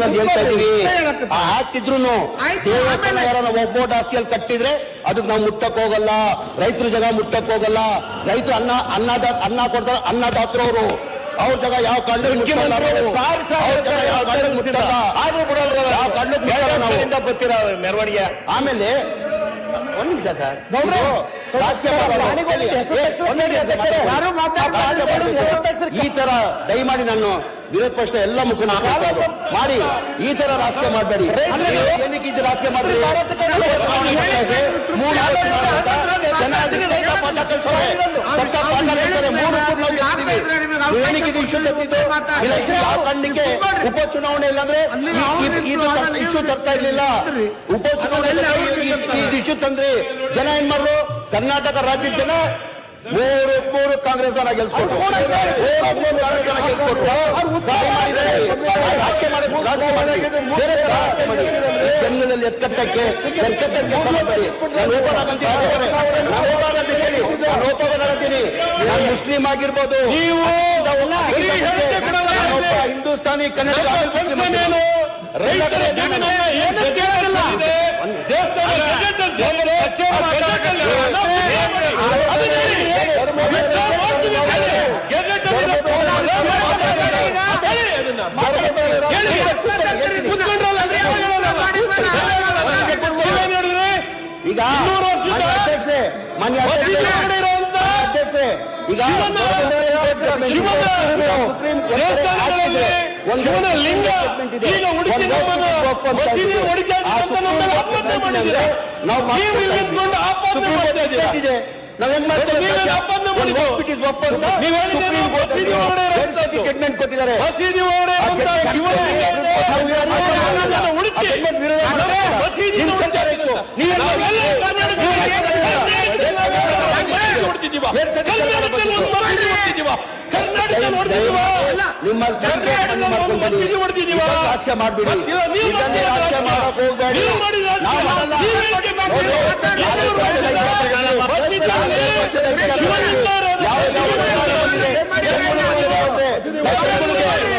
ಅಂತ ಹೇಳ್ತಾ ಇದೀವಿ. ಹಾಕಿದ್ರು ದೇವಸ್ಥಾನ ಯಾರನ್ನ ಒಗ್ಬೋಟ್ ಆಸ್ತಿಯಲ್ಲಿ ಕಟ್ಟಿದ್ರೆ ಅದಕ್ಕೆ ನಾವು ಮುಟ್ಟಕ್ ಹೋಗಲ್ಲ. ರೈತರ ಜಾಗ ಮುಟ್ಟಕ್ ಹೋಗಲ್ಲ. ರೈತರು ಅನ್ನ ಕೊಡ್ತಾರೆ, ಅನ್ನದಾತ್ರವರು ಅವ್ರ ಜಾಗ ಯಾವ ಕಾರಣಕ್ಕೆ ಮುಟ್ಟಲ್ಲ. ಮೆರವಣಿಗೆ ಆಮೇಲೆ ಒಂದ್ ನಿಮಿಷ ಸರ್, ಈ ತರ ದಯಮಾಡಿ ನಾನು ವಿರೋಧ ಪಕ್ಷ ಎಲ್ಲ ಮುಖಂಡ ಮಾಡಿ ಈ ತರ ರಾಜಕೀಯ ಮಾಡಬೇಡಿ. ಏನಕ್ಕೆ ಇದು ರಾಜಕೀಯ ಮಾಡಿದ್ರಿ? ಏನಕ್ಕೆ ಇಶ್ಯೂ ತಪ್ಪಿದ್ದು? ಯಾವ ಕಾರಣಕ್ಕೆ ಉಪಚುನಾವಣೆ ಇಲ್ಲಾಂದ್ರೆ ಇಶ್ಯೂ ತರ್ತಾ ಇರ್ಲಿಲ್ಲ. ಉಪಚುನಾವಣೆ ಇಶ್ಯೂ ತಂದ್ರಿ. ಜನ ಏನ್ ಮಾಡ್ರು? ಕರ್ನಾಟಕ ರಾಜ್ಯದ ಜನ ಮೂರು ಕಾಂಗ್ರೆಸ್ ಗೆಲ್ಸ್ಕೊಟ್ರು. ರಾಜಕೀಯ ಮಾಡಿ ಬೇರೆ ತರ ರಾಜಕೀಯ ಮಾಡಿ ಜನಗಳಲ್ಲಿ ಎತ್ಕಟ್ಟಕ್ಕೆ ಕೆಲಸ ಮಾಡಿ. ನಾನು ಓಪಾಗಂತೀನಿ. ನಾನು ಮುಸ್ಲಿಂ ಆಗಿರ್ಬೋದು, ಹಿಂದೂಸ್ತಾನಿ ಕನ್ನಡ ಈಗ ಮಾನ್ಯ ಅಧ್ಯಕ್ಷೆ ಈಗ ಲಿಂಗ ನಾವೇನ್ ಮಾಡ್ತೀವಿ? ಸುಪ್ರೀಂ ಕೋರ್ಟ್ ಜಡ್ಮೆಂಟ್ ಕೊಟ್ಟಿದ್ದಾರೆ. ರಾಜಕೀಯ ಮಾಡ್ಬಿಡಿ, ರಾಜಕೀಯ ಮಾಡಕ್ ಹೋಗ್ಬೇಡಿ.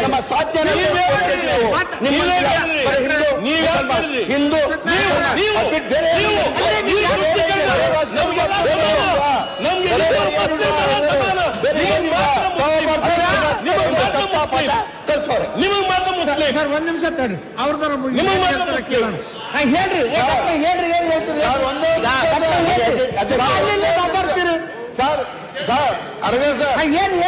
ನಮ್ಮ ಸಾಧ್ಯ ಹಿಂದೂ ಬೇರೆ ನಿಮಗ್ ಮಾತ್ರ ಮುಸ್ಲಿಂ ಸರ್ ಒಂದ್ ನಿಮಿಷ ತಡಿ ಅವ್ರದಾರ ಹೇಳ್ರಿ. Sir Arvind sir